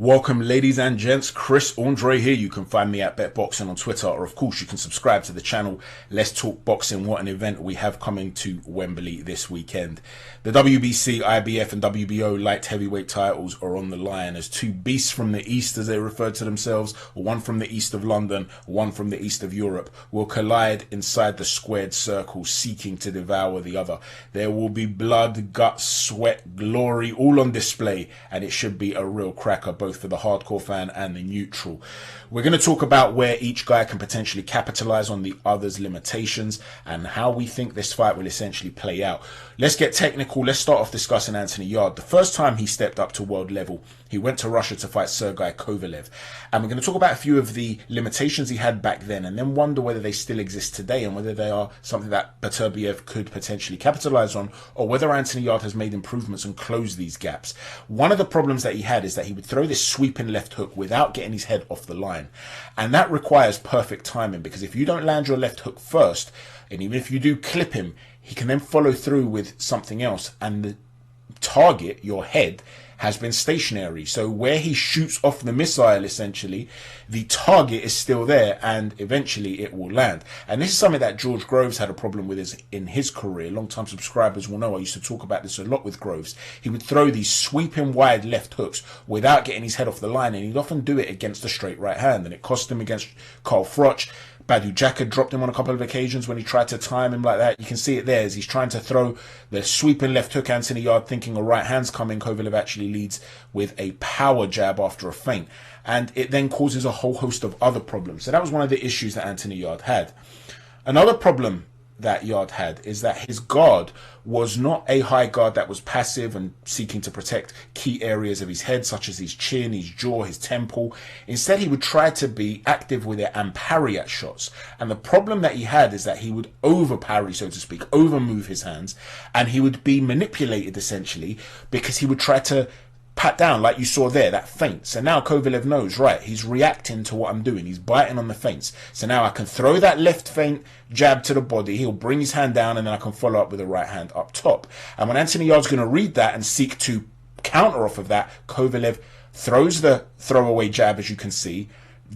Welcome, ladies and gents. Chris Andre here. You can find me at BetBoxing on Twitter, or of course you can subscribe to the channel. Let's talk boxing. What an event we have coming to Wembley this weekend. The WBC, IBF and WBO Light Heavyweight titles are on the line as two beasts from the east, as they refer to themselves, one from the east of London, one from the east of Europe, will collide inside the squared circle, seeking to devour the other. There will be blood, guts, sweat, glory, all on display, and it should be a real cracker, both for the hardcore fan and the neutral. We're going to talk about where each guy can potentially capitalize on the other's limitations and how we think this fight will essentially play out. Let's get technical. Let's start off discussing Anthony Yarde. The first time he stepped up to world level, he went to Russia to fight Sergei Kovalev. And we're going to talk about a few of the limitations he had back then and then wonder whether they still exist today and whether they are something that Beterbiev could potentially capitalize on, or whether Anthony Yarde has made improvements and closed these gaps. One of the problems that he had is that he would throw this sweeping left hook without getting his head off the line. And that requires perfect timing, because if you don't land your left hook first, and even if you do clip him, he can then follow through with something else, and the target, your head, has been stationary. So where he shoots off the missile, essentially, the target is still there and eventually it will land. And this is something that George Groves had a problem with in his career. Long-time subscribers will know I used to talk about this a lot with Groves. He would throw these sweeping wide left hooks without getting his head off the line, and he'd often do it against a straight right hand, and it cost him against Carl Froch. Badu Jack dropped him on a couple of occasions when he tried to time him like that. You can see it there as he's trying to throw the sweeping left hook. Anthony Yarde, thinking a right hand's coming, Kovalev actually leads with a power jab after a feint. And it then causes a whole host of other problems. So that was one of the issues that Anthony Yarde had. Another problem that Yarde had is that his guard was not a high guard that was passive and seeking to protect key areas of his head, such as his chin, his jaw, his temple. Instead, he would try to be active with it and parry at shots. And the problem that he had is that he would over parry, so to speak, over move his hands, and he would be manipulated essentially, because he would try to pat down, like you saw there, that feint. So now Kovalev knows, right, he's reacting to what I'm doing. He's biting on the feints. So now I can throw that left feint jab to the body. He'll bring his hand down, and then I can follow up with a right hand up top. And when Anthony Yarde's going to read that and seek to counter off of that, Kovalev throws the throwaway jab, as you can see,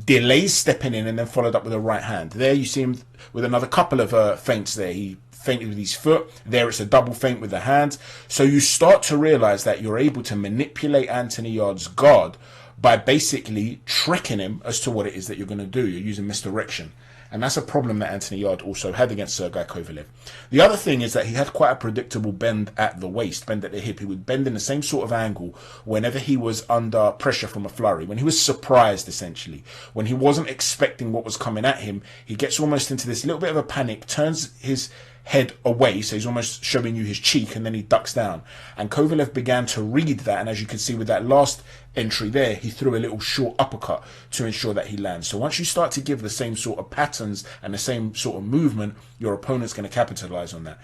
delays stepping in, and then followed up with a right hand. There you see him with another couple of feints there. He feinted with his foot. There it's a double feint with the hand. So you start to realize that you're able to manipulate Anthony Yarde's guard by basically tricking him as to what it is that you're going to do. You're using misdirection. And that's a problem that Anthony Yarde also had against Sergei Kovalev. The other thing is that he had quite a predictable bend at the waist, bend at the hip. He would bend in the same sort of angle whenever he was under pressure from a flurry, when he was surprised, essentially. When he wasn't expecting what was coming at him, he gets almost into this little bit of a panic, turns his head away, so he's almost showing you his cheek, and then he ducks down. And Kovalev began to read that, and as you can see with that last entry there, he threw a little short uppercut to ensure that he lands. So once you start to give the same sort of patterns and the same sort of movement, your opponent's going to capitalize on that.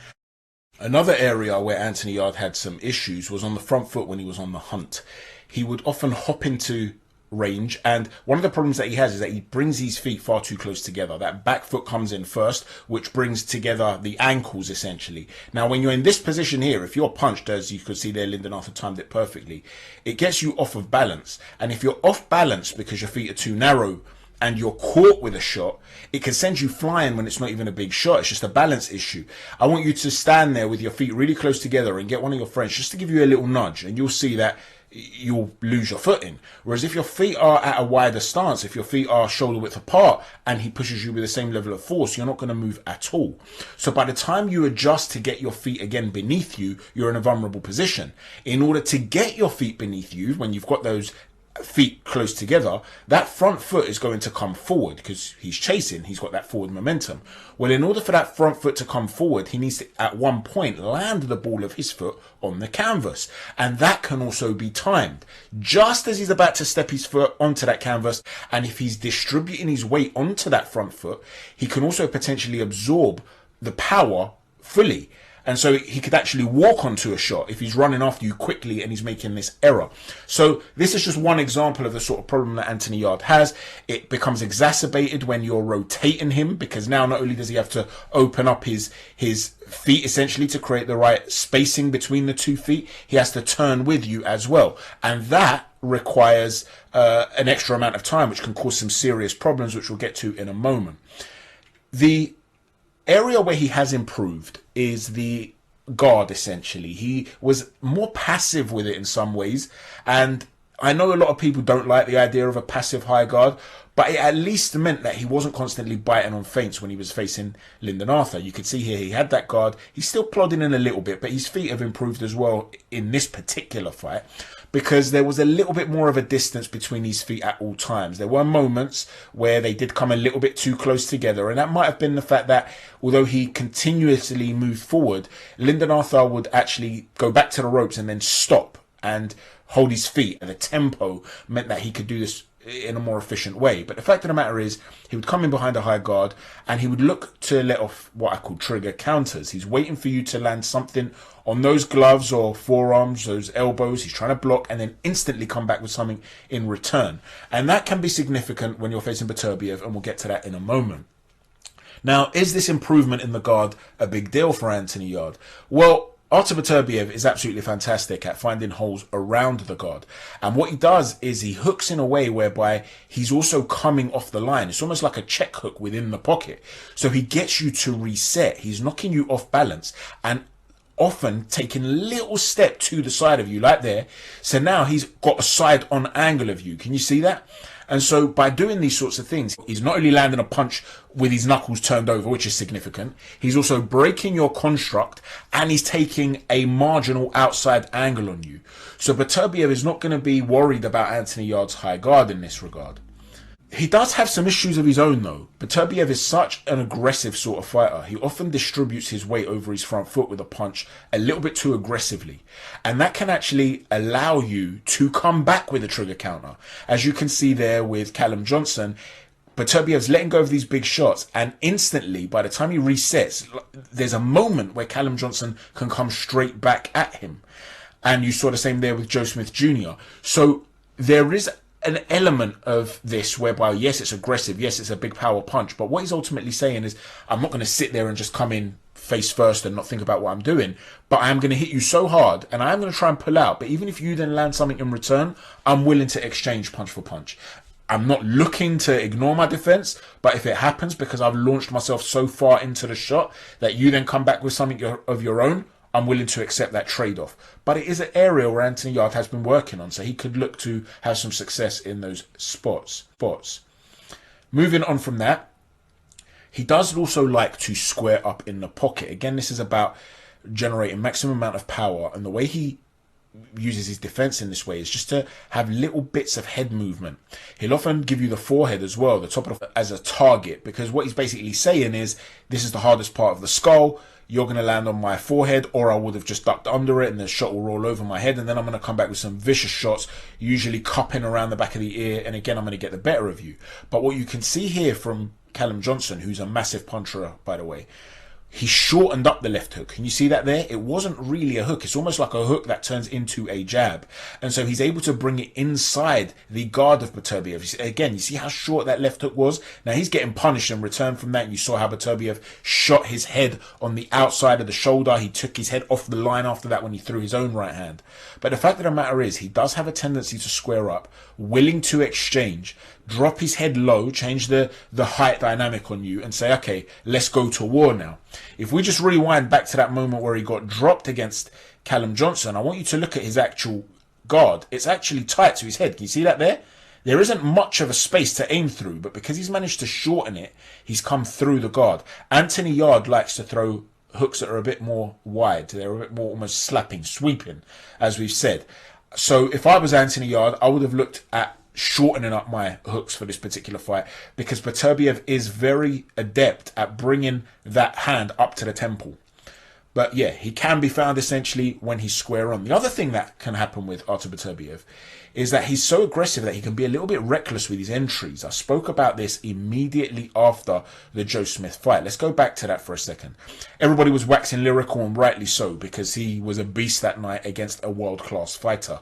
Another area where Anthony Yarde had some issues was on the front foot when he was on the hunt. He would often hop into range, and one of the problems that he has is that he brings his feet far too close together. That back foot comes in first, which brings together the ankles essentially. Now when you're in this position here, if you're punched, as you could see there, Lyndon Arthur timed it perfectly, it gets you off of balance. And if you're off balance because your feet are too narrow and you're caught with a shot, it can send you flying when it's not even a big shot. It's just a balance issue. I want you to stand there with your feet really close together and get one of your friends just to give you a little nudge, and you'll see that you'll lose your footing. Whereas if your feet are at a wider stance, if your feet are shoulder width apart and he pushes you with the same level of force, you're not going to move at all. So by the time you adjust to get your feet again beneath you, you're in a vulnerable position. In order to get your feet beneath you, when you've got those feet close together, that front foot is going to come forward because he's chasing, he's got that forward momentum. Well, in order for that front foot to come forward, he needs to at one point land the ball of his foot on the canvas, and that can also be timed just as he's about to step his foot onto that canvas. And if he's distributing his weight onto that front foot, he can also potentially absorb the power fully. And so he could actually walk onto a shot if he's running after you quickly and he's making this error. So this is just one example of the sort of problem that Anthony Yarde has. It becomes exacerbated when you're rotating him, because now not only does he have to open up his feet essentially to create the right spacing between the 2 feet, he has to turn with you as well. And that requires an extra amount of time, which can cause some serious problems, which we'll get to in a moment. The area where he has improved is the guard, essentially. He was more passive with it in some ways, and I know a lot of people don't like the idea of a passive high guard, but it at least meant that he wasn't constantly biting on feints when he was facing Lyndon Arthur. You could see here he had that guard. He's still plodding in a little bit, but his feet have improved as well in this particular fight, because there was a little bit more of a distance between his feet at all times. There were moments where they did come a little bit too close together, and that might have been the fact that although he continuously moved forward, Lyndon Arthur would actually go back to the ropes and then stop and hold his feet, and the tempo meant that he could do this in a more efficient way. But the fact of the matter is, he would come in behind a high guard and he would look to let off what I call trigger counters. He's waiting for you to land something on those gloves or forearms, those elbows. He's trying to block and then instantly come back with something in return. And that can be significant when you're facing Beterbiev, and we'll get to that in a moment. Now, is this improvement in the guard a big deal for Anthony Yarde? Well, Artur Beterbiev is absolutely fantastic at finding holes around the guard. And what he does is he hooks in a way whereby he's also coming off the line. It's almost like a check hook within the pocket. So he gets you to reset. He's knocking you off balance and often taking a little step to the side of you, like there. So now he's got a side on angle of you. Can you see that? And so by doing these sorts of things, he's not only landing a punch with his knuckles turned over, which is significant, he's also breaking your construct, and he's taking a marginal outside angle on you. So Beterbiev is not going to be worried about Anthony Yarde's high guard in this regard. He does have some issues of his own though. Beterbiev is such an aggressive sort of fighter. He often distributes his weight over his front foot with a punch a little bit too aggressively. And that can actually allow you to come back with a trigger counter. As you can see there with Callum Johnson, Beterbiev's letting go of these big shots, and instantly, by the time he resets, there's a moment where Callum Johnson can come straight back at him. And you saw the same there with Joe Smith Jr. So there is an element of this whereby, yes, it's aggressive, yes, it's a big power punch, but what he's ultimately saying is, I'm not going to sit there and just come in face first and not think about what I'm doing, but I am going to hit you so hard and I am going to try and pull out, but even if you then land something in return, I'm willing to exchange punch for punch. I'm not looking to ignore my defense, but if it happens because I've launched myself so far into the shot that you then come back with something of your own, I'm willing to accept that trade-off. But it is an area where Anthony Yarde has been working on, so he could look to have some success in those spots. Moving on from that, he does also like to square up in the pocket. Again, this is about generating maximum amount of power, and the way he uses his defense in this way is just to have little bits of head movement. He'll often give you the forehead as well, the top of the, as a target, because what he's basically saying is, this is the hardest part of the skull. You're going to land on my forehead, or I would have just ducked under it and the shot will roll over my head, and then I'm going to come back with some vicious shots, usually cupping around the back of the ear, and again I'm going to get the better of you. But what you can see here from Callum Johnson, who's a massive puncher by the way, he shortened up the left hook. Can you see that there? It wasn't really a hook. It's almost like a hook that turns into a jab. And so he's able to bring it inside the guard of Beterbiev. Again, you see how short that left hook was? Now he's getting punished in return from that. You saw how Beterbiev shot his head on the outside of the shoulder. He took his head off the line after that when he threw his own right hand. But the fact of the matter is, he does have a tendency to square up, willing to exchange, drop his head low, change the height dynamic on you and say, okay, let's go to war now. If we just rewind back to that moment where he got dropped against Callum Johnson, I want you to look at his actual guard. It's actually tight to his head. Can you see that there? There isn't much of a space to aim through, but because he's managed to shorten it, he's come through the guard. Anthony Yarde likes to throw hooks that are a bit more wide. They're a bit more almost slapping, sweeping, as we've said. So if I was Anthony Yarde, I would have looked at shortening up my hooks for this particular fight, because Beterbiev is very adept at bringing that hand up to the temple. But yeah, he can be found essentially when he's square on. The other thing that can happen with Artur Beterbiev is that he's so aggressive that he can be a little bit reckless with his entries. I spoke about this immediately after the Joe Smith fight. Let's go back to that for a second. Everybody was waxing lyrical, and rightly so, because he was a beast that night against a world-class fighter.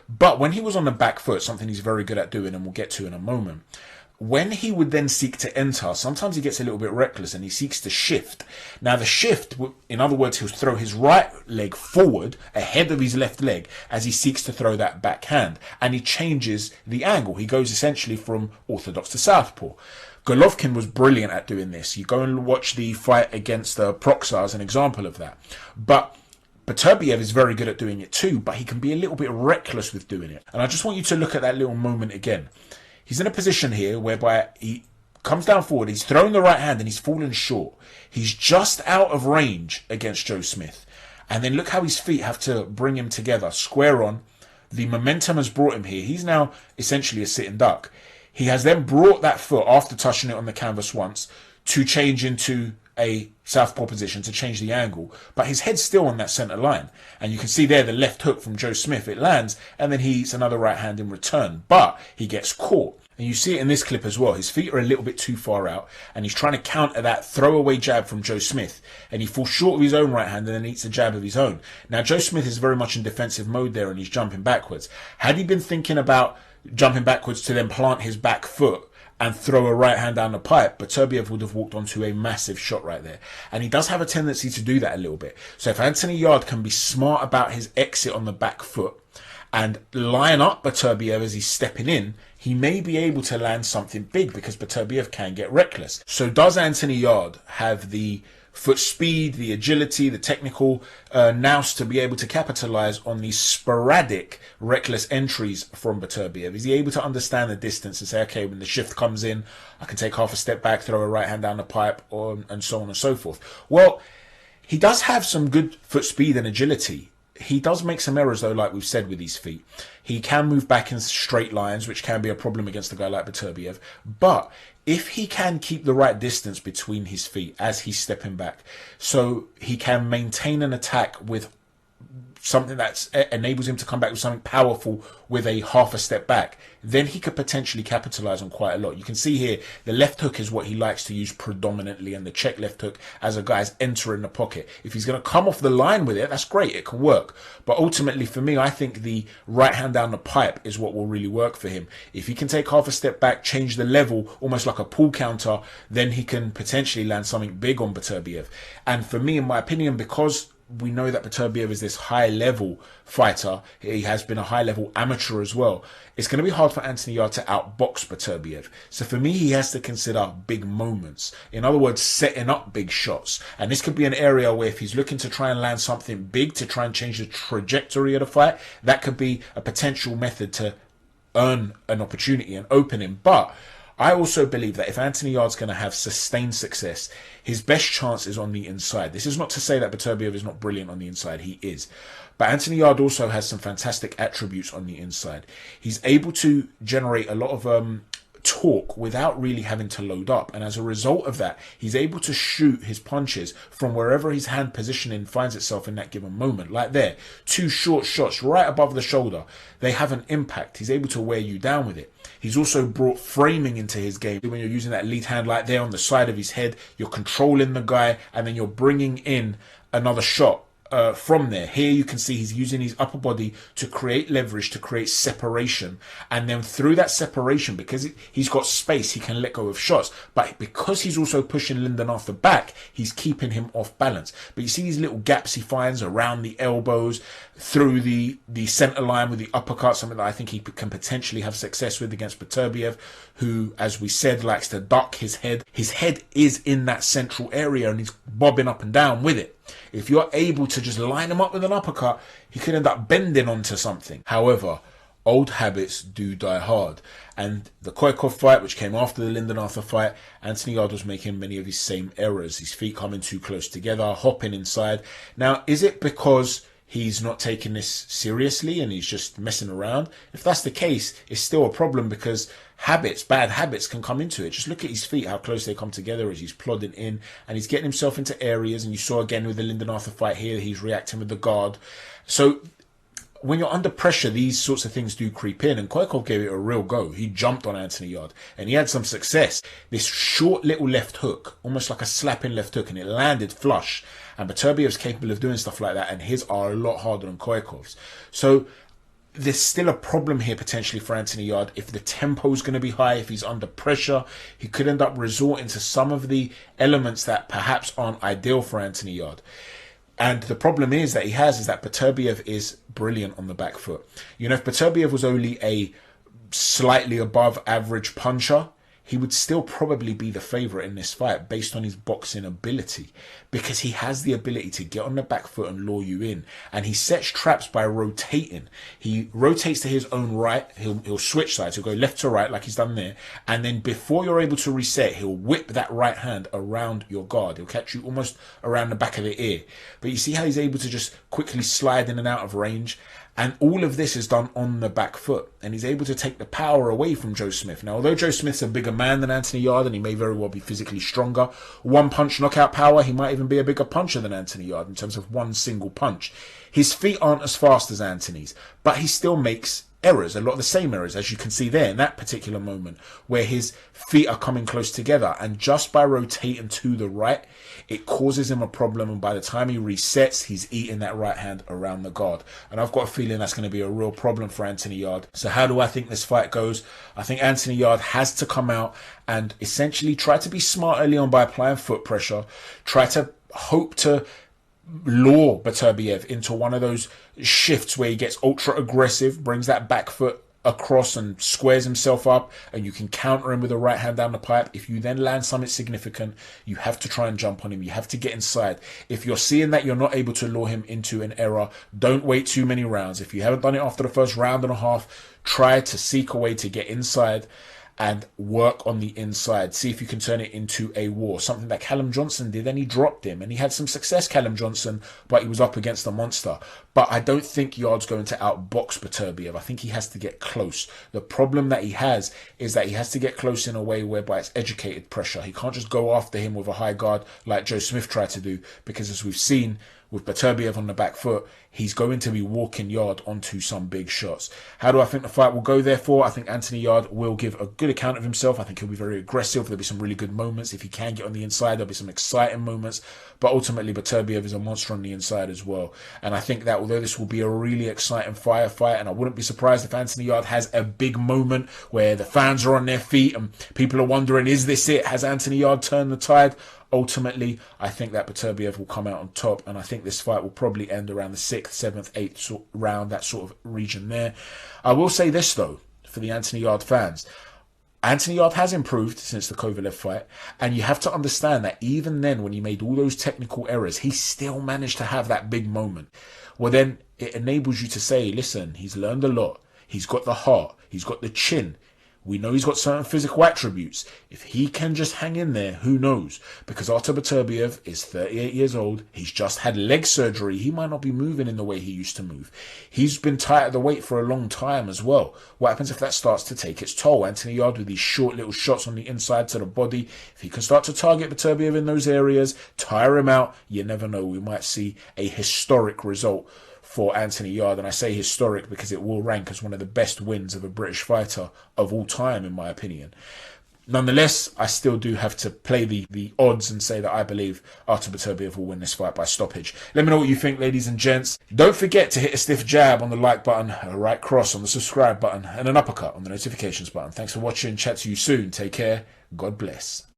But when he was on the back foot, something he's very good at doing, and we'll get to in a moment, when he would then seek to enter, sometimes he gets a little bit reckless and he seeks to shift. Now the shift, in other words, he'll throw his right leg forward ahead of his left leg as he seeks to throw that backhand. And he changes the angle. He goes essentially from orthodox to southpaw. Golovkin was brilliant at doing this. You go and watch the fight against Proxar as an example of that. But Beterbiev is very good at doing it too, but he can be a little bit reckless with doing it. And I just want you to look at that little moment again. He's in a position here whereby he comes down forward, he's throwing the right hand and he's fallen short. He's just out of range against Joe Smith. And then look how his feet have to bring him together, square on. The momentum has brought him here. He's now essentially a sitting duck. He has then brought that foot, after touching it on the canvas once, to change into a southpaw position, to change the angle. But his head's still on that centre line. And you can see there the left hook from Joe Smith. It lands, and then he eats another right hand in return. But he gets caught. And you see it in this clip as well. His feet are a little bit too far out, and he's trying to counter that throwaway jab from Joe Smith. And he falls short of his own right hand and then eats a jab of his own. Now, Joe Smith is very much in defensive mode there, and he's jumping backwards. Had he been thinking about jumping backwards to then plant his back foot and throw a right hand down the pipe, Beterbiev would have walked onto a massive shot right there. And he does have a tendency to do that a little bit. So if Anthony Yarde can be smart about his exit on the back foot and line up Beterbiev as he's stepping in, he may be able to land something big, because Beterbiev can get reckless. So does Anthony Yarde have the foot speed, the agility, the technical nous to be able to capitalize on these sporadic, reckless entries from Beterbiev? Is he able to understand the distance and say, okay, when the shift comes in, I can take half a step back, throw a right hand down the pipe, and so on and so forth? Well, he does have some good foot speed and agility. He does make some errors, though, like we've said, with his feet. He can move back in straight lines, which can be a problem against a guy like Beterbiev. But if he can keep the right distance between his feet as he's stepping back, so he can maintain an attack with something that enables him to come back with something powerful with a half a step back, then he could potentially capitalize on quite a lot. You can see here the left hook is what he likes to use predominantly, and the check left hook as a guy's entering the pocket. If he's going to come off the line with it, that's great, it can work. But ultimately for me, I think the right hand down the pipe is what will really work for him. If he can take half a step back, change the level almost like a pull counter, then he can potentially land something big on Beterbiev. And for me, in my opinion, because we know that Beterbiev is this high-level fighter, he has been a high-level amateur as well, it's going to be hard for Anthony Yarde to outbox Beterbiev. So for me, he has to consider big moments. In other words, setting up big shots. And this could be an area where if he's looking to try and land something big to try and change the trajectory of the fight, that could be a potential method to earn an opportunity and open him. But I also believe that if Anthony Yarde's going to have sustained success, his best chance is on the inside. This is not to say that Beterbiev is not brilliant on the inside. He is. But Anthony Yarde also has some fantastic attributes on the inside. He's able to generate a lot of torque without really having to load up, and as a result of that, he's able to shoot his punches from wherever his hand positioning finds itself in that given moment. Like there, two short shots right above the shoulder, they have an impact. He's able to wear you down with it. He's also brought framing into his game. When you're using that lead hand like there on the side of his head, you're controlling the guy, and then you're bringing in another shot from there. Here you can see he's using his upper body to create leverage, to create separation, and then through that separation, because he's got space, he can let go of shots. But because he's also pushing Linden off the back, he's keeping him off balance. But you see these little gaps he finds around the elbows, through the center line with the uppercut, something that I think he can potentially have success with against Beterbiev, who, as we said, likes to duck his head. His head is in that central area and he's bobbing up and down with it. If you're able to just line him up with an uppercut, he could end up bending onto something. However, old habits do die hard. And the Koikov fight, which came after the Linden Arthur fight, Anthony Yarde was making many of his same errors. His feet coming too close together, hopping inside. Now, is it because he's not taking this seriously and he's just messing around. If that's the case, it's still a problem because bad habits can come into it. Just look at his feet, how close they come together as he's plodding in and he's getting himself into areas. And you saw again with the Lyndon Arthur fight here, he's reacting with the guard. So when you're under pressure, these sorts of things do creep in, and Koikov gave it a real go. He jumped on Anthony Yarde and he had some success. This short little left hook, almost like a slapping left hook, and it landed flush. And Beterbiev's capable of doing stuff like that, and his are a lot harder than Koikov's. So there's still a problem here potentially for Anthony Yarde. If the tempo is going to be high, if he's under pressure, he could end up resorting to some of the elements that perhaps aren't ideal for Anthony Yarde. And the problem is that Beterbiev is brilliant on the back foot. You know, if Beterbiev was only a slightly above average puncher, he would still probably be the favourite in this fight based on his boxing ability, because he has the ability to get on the back foot and lure you in. And he sets traps by rotating. He rotates to his own right. He'll switch sides. He'll go left to right like he's done there. And then before you're able to reset, he'll whip that right hand around your guard. He'll catch you almost around the back of the ear. But you see how he's able to just quickly slide in and out of range? And all of this is done on the back foot. And he's able to take the power away from Joe Smith. Now, although Joe Smith's a bigger man than Anthony Yarde, and he may very well be physically stronger, one punch knockout power, he might even be a bigger puncher than Anthony Yarde in terms of one single punch. His feet aren't as fast as Anthony's, but he still makes errors, a lot of the same errors, as you can see there in that particular moment, where his feet are coming close together, and just by rotating to the right, it causes him a problem, and by the time he resets, he's eating that right hand around the guard. And I've got a feeling that's going to be a real problem for Anthony Yarde. So how do I think this fight goes? I think Anthony Yarde has to come out and essentially try to be smart early on by applying foot pressure, try to hope to lure Beterbiev into one of those shifts where he gets ultra aggressive, brings that back foot across and squares himself up, and you can counter him with a right hand down the pipe. If you then land something significant, you have to try and jump on him. You have to get inside. If you're seeing that you're not able to lure him into an error, don't wait too many rounds. If you haven't done it after the first round and a half, try to seek a way to get inside and work on the inside. See if you can turn it into a war. Something that Callum Johnson did, and he dropped him. And he had some success, Callum Johnson, but he was up against a monster. But I don't think Yarde's going to outbox Beterbiev. I think he has to get close. The problem that he has is that he has to get close in a way whereby it's educated pressure. He can't just go after him with a high guard like Joe Smith tried to do, because as we've seen with Beterbiev on the back foot, he's going to be walking Yarde onto some big shots. How do I think the fight will go, therefore? I think Anthony Yarde will give a good account of himself. I think he'll be very aggressive. There'll be some really good moments. If he can get on the inside, there'll be some exciting moments. But ultimately, Beterbiev is a monster on the inside as well. And I think that although this will be a really exciting firefight, and I wouldn't be surprised if Anthony Yarde has a big moment where the fans are on their feet and people are wondering, is this it? Has Anthony Yarde turned the tide? Ultimately, I think that Beterbiev will come out on top, and I think this fight will probably end around the 6th, 7th, 8th round, that sort of region there. I will say this, though, for the Anthony Yarde fans. Anthony Yarde has improved since the Kovalev fight, and you have to understand that even then, when he made all those technical errors, he still managed to have that big moment. Well, then it enables you to say, listen, he's learned a lot. He's got the heart. He's got the chin. We know he's got certain physical attributes. If he can just hang in there, who knows? Because Artur Beterbiev is 38 years old. He's just had leg surgery. He might not be moving in the way he used to move. He's been tight at the weight for a long time as well. What happens if that starts to take its toll? Anthony Yarde with these short little shots on the inside to the body. If he can start to target Beterbiev in those areas, tire him out, you never know. We might see a historic result for Anthony Yarde, and I say historic because it will rank as one of the best wins of a British fighter of all time, in my opinion. Nonetheless, I still do have to play the odds and say that I believe Artur Beterbiev will win this fight by stoppage. Let me know what you think, ladies and gents. Don't forget to hit a stiff jab on the like button, a right cross on the subscribe button, and an uppercut on the notifications button. Thanks for watching. Chat to you soon. Take care. God bless.